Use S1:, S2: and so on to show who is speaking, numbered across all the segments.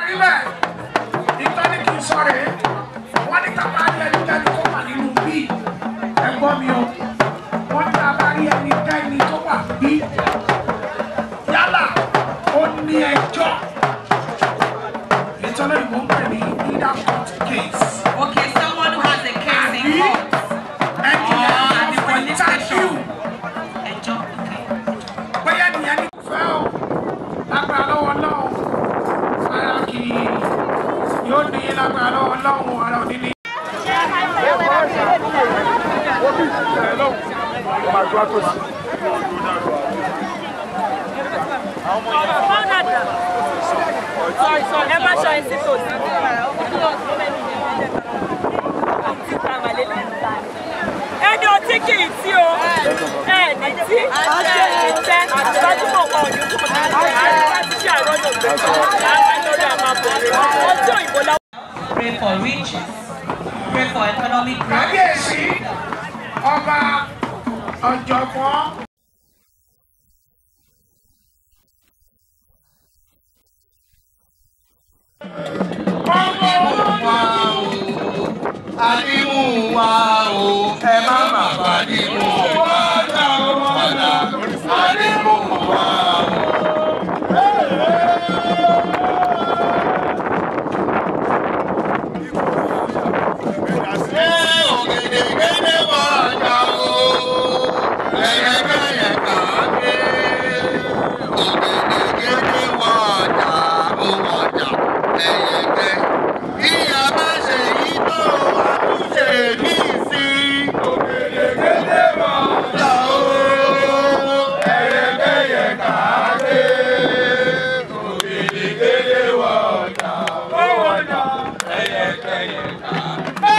S1: níbẹ̀ ìtọ́ni kì í sọ̀rọ̀ wọ́n ní tàbá rí ẹnikẹ́ni tó wà nínú bí ẹ̀gbọ́n mi o wọ́n ní tàbá rí ẹnikẹ́ni tó wà bí yálà ó ní ẹjọ́ ìtọ́ni ìwọ̀n pè ní either court case.
S2: Okay, someone who has a case in court.
S1: And the police station.
S2: Ẹjọ́, okay.
S1: Bóyá nìyẹn ní fẹ́ o lágbára lọ́wọ́ náà ara kì í yóò ní lágbára lọ́wọ́ náà ara òní ní.
S3: Ẹ má ṣọ ẹ sí tòsí. Ẹni ọtí kì í tí o, ẹni tí ìtẹ́ àtìlájúmọ̀ kan òní kò ní láti ṣe àrọ́jọ̀ gbé láti lórí àmàbòrè. Ó tí òyìnbó láwọn.
S2: Pray for riches. Pray for economic growth.
S1: Kábíyèsí ọba ọ̀jọ̀gbọ́n.
S4: Adimu wa o, ẹ má má bà adimu wa dá o padà. Adimu wa o. Ṣé ògèdègèdè wà dá o? Ẹyẹkẹyẹ kà á dé. Ògèdègèdè wà dá o wọ̀dà ẹyẹkẹ. Ìyá bá ṣe yí tó àtúnṣe ní ìsín. Ògèdègèdè wà dá o. Ẹyẹkẹyẹ kà á dé. Ògèdègèdè wà dá o wọ̀dà ẹyẹkẹyẹ kà á dé.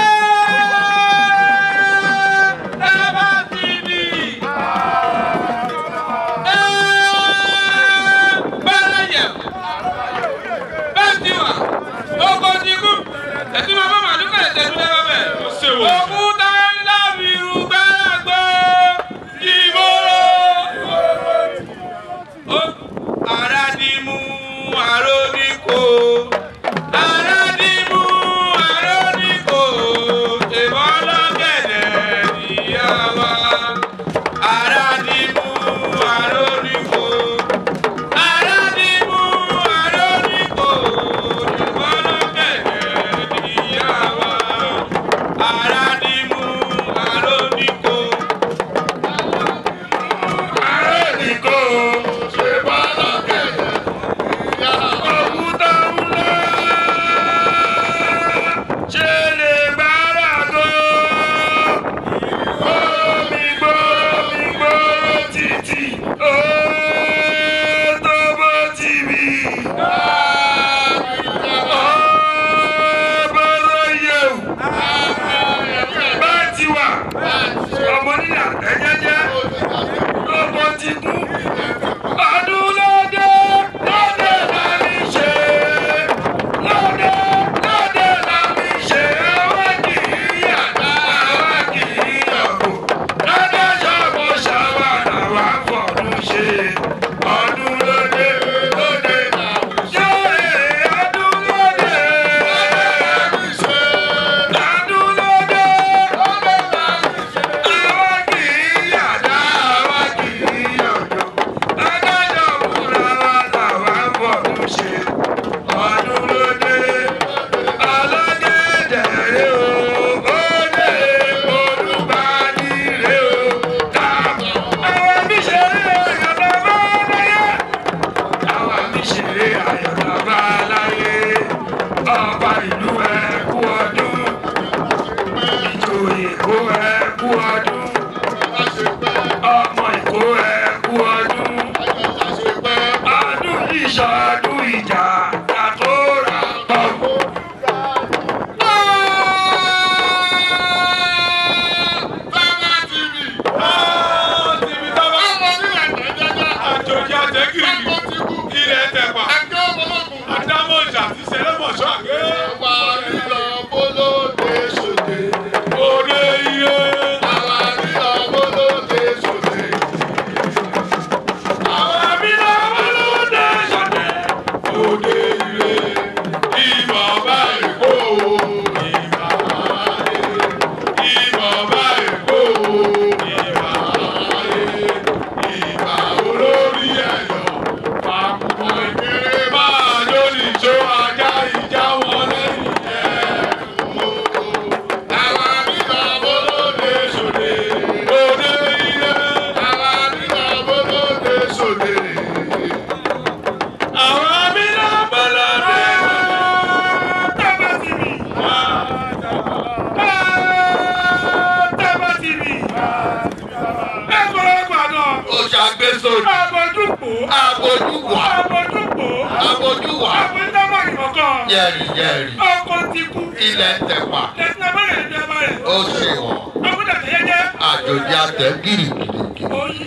S4: sódì.
S1: Abojúpò.
S4: Abojúwà.
S1: Abojúpò.
S4: Abojúwà.
S1: Abojúdámọ̀ ìmọ̀kan.
S4: Yẹ̀rì yẹ̀rì.
S1: Ọkọ̀ ti kú.
S4: Ilẹ̀ tẹ̀pà.
S1: Lẹ́sìn abẹ́rẹ́ ìdí abẹ́rẹ́.
S4: Ó ṣe wọ̀n.
S1: Ọkùnrin àtẹ̀yẹ́jẹ́.
S4: Àjòjì àtẹ gírígírígírí.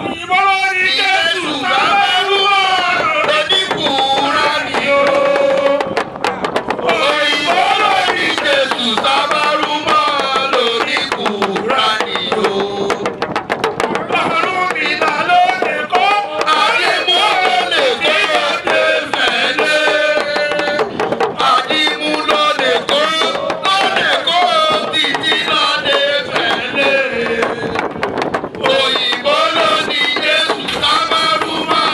S1: Òyìnbó lórí Jésù sábẹ́rúwọ̀
S4: Oníkùúrá ni ó. Òyìnbó lórí Jésù sábàrúmọ́ lóníkùúrá ni ó.
S1: ọ̀run mi là lóde kó.
S4: Àdìmú ló lè kó lóde fẹ́lẹ́. Àdìmú ló lè kó títí lóde fẹ́lẹ́. Òyìnbó ló ní Jésù sábàrúmọ́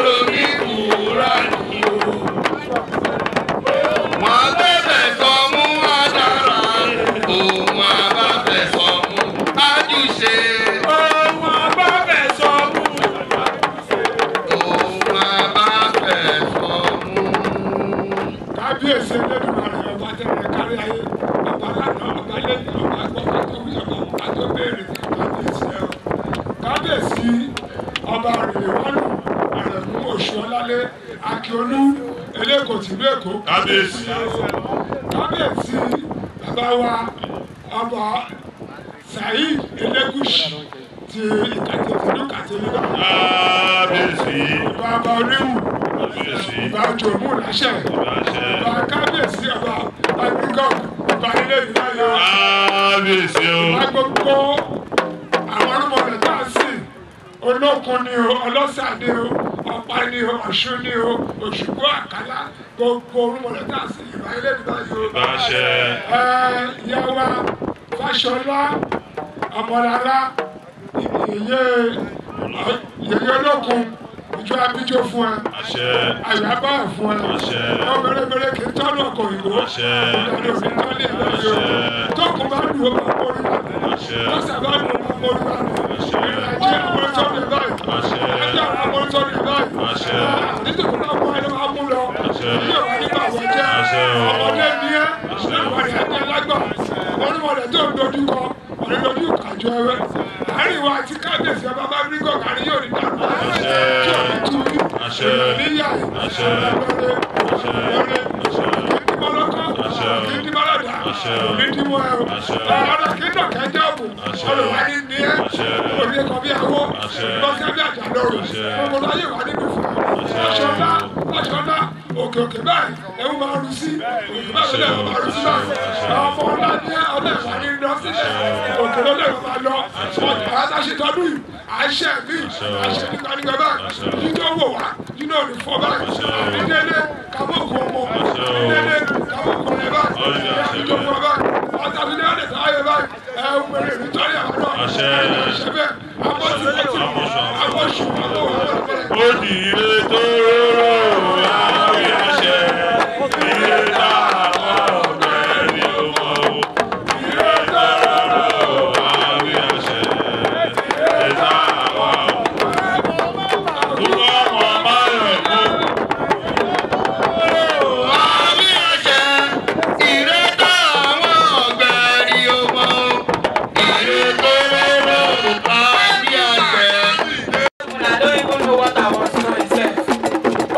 S4: lóníkùúrá ni ó. Wọ́n bẹ̀bẹ̀ sọ mú àdàrà, òun àbábẹ̀ sọ mú àjùṣe.
S1: Ohun abáfẹ́ sọ mú.
S4: Òun àbábẹ̀ sọ mú.
S1: Kábíyèsí Elédùmarè ọba tẹ̀lé kárí ayé. Ọba lánàá, ọba lẹ́yìn, ọba gbọ́, ọba tó wí, ọba tó béèrè. Kábíyèsí ẹ̀ o. Kábíyèsí ọba Rèwánù Àrẹ̀mú Òṣùọlálé Akíolú Eléko tìlú Èkó.
S4: Kábíyèsí.
S1: Kábíyèsí bàbá wa ọba Saheed Elégùṣì ti Ìkàtẹ́ tìlú Ìkàtẹ́ nígbà.
S4: Kábíyèsí.
S1: Bàbá Oníwù.
S4: Kábíyèsí.
S1: Bàbá Jòmú Láṣẹ. Bàbá Kábíyèsí ọba Agbígọ́ ọba ilé ìlú ayọ̀.
S4: Kábíyèsí o.
S1: Bàbá gbogbo àwọn ọlọ́mọdé tá a sìn. Olókun ni o, Ọlọ́sàdé o, Ọ̀pá ni o, Ọ̀ṣun ni o, Òṣùgbó Àkàlà, gbogbo ọlọ́mọdé tá a sìn ìgbà ilé ìlú ayọ̀.
S4: Báṣẹ.
S1: Ìyá wa Fáṣọlá Ọmọlára yèyé olókun ìjọ abíjó fún ẹ.
S4: Àṣẹ.
S1: Àyà bá ẹ̀ fún ẹ.
S4: Àṣẹ.
S1: Ọ bẹ̀rẹ̀ kì í tọ́lú ọkọ̀ òyìnbó.
S4: Àṣẹ.
S1: Ìgbàlè òní tọ́lé ẹ̀ lọ́yọ̀.
S4: Àṣẹ.
S1: Tókùn bá dùn ó máa mórí lánàá.
S4: Àṣẹ.
S1: Lọ́sẹ̀ bá dùn ó máa mórí lánàá.
S4: Àṣẹ.
S1: Ìrìnàjò amọ̀rítọ́lù ẹ̀ báyìí.
S4: Àṣẹ.
S1: Ẹjọ́ amọ̀rítọ́lù ẹ̀ báyìí.
S4: Àṣẹ.
S1: Nítorí náà mú ẹni máa mú lọ.
S4: Àṣẹ.
S1: Ilé ìwà nígbà wọ̀ jẹ́.
S4: Àṣẹ.
S1: Ọmọdé ni ẹ́.
S4: Àṣẹ.
S1: Ìwọ̀n ẹ̀jẹ̀ lágbà. Onímọ̀lẹ̀ tó ń dojú kọ. Ọ̀rẹ́ dojú kàjọ ẹwẹ́. Àárín wa àti kábíyèsí ọba bá bí gọ̀gà ni yóò ní dàrú.
S4: Àṣẹ.
S1: Tí ò ní tú rí.
S4: Àṣẹ.
S1: Níyà
S4: Àṣẹ.
S1: lọ́dẹ.
S4: Àṣẹ.
S1: Lọ́dẹ.
S4: Àṣẹ.
S1: Kìdí mọ́lọ́kọ́.
S4: Àṣẹ.
S1: Kìdí mọ́lọ́dà.
S4: Àṣẹ.
S1: Kìdí mọ́ ẹ o.
S4: Àṣẹ.
S1: Ọ̀rọ̀ kìdọ̀ kẹjọ́ ògùn.
S4: Àṣẹ.
S1: Olùwà ní ní ẹ́.
S4: Àṣẹ.
S1: Òní ẹ̀kọ́ bí awó.
S4: Àṣẹ.
S1: Lọ́sẹ̀ bí àjà lọ́rùn.
S4: Àṣẹ.
S1: Gbogbo láyé wà nínú fún ẹ. Fáṣọlá Fáṣọlá òkè òkè báyìí ẹ̀wù máa rú sí. Òkè báyìí lọ́dẹ̀ máa rú sí báyìí. Ọmọ ọ̀la ní ọ̀dẹ̀ wà ní lọ sílẹ̀. Òkè lọ́dẹ̀ máa lọ. Ọ̀tà àtàṣetọ́dún yìí. Àṣẹ mi. Àṣẹ nípa nígbà báyìí. Jíjọ́ wò wá. Jíjọ́ ò ní fọ́ báyìí. Ìdílé kàmókù ọmọ. Ìdílé kàmókù ọ̀rẹ́ báyìí. Ìjọ fún ọ báyìí. Ọ̀tà mi ní ọ̀dẹ̀ táyé báyìí. Wẹ̀rẹ̀ nítorí àwọn náà.
S4: Àṣẹ.
S1: Àṣẹ bẹ́ẹ̀. Abọ́sù abọ́sù abọ́sù.
S4: Ó di ire tó rọrùn láwí àṣẹ. Ire táwọn ọ̀gbẹ́ ni ó mọ̀ o. Ire tó rọrùn láwí àṣẹ. Ire táwọn ọ̀gbẹ́. Kúkọ́ ọmọ máa rẹ̀ kú. Láwí àṣẹ. Ire táwọn ọ̀gbẹ́ ni ó mọ̀ o. Ire tó rọrùn láwí àṣẹ.
S2: I don't even know what I was doing.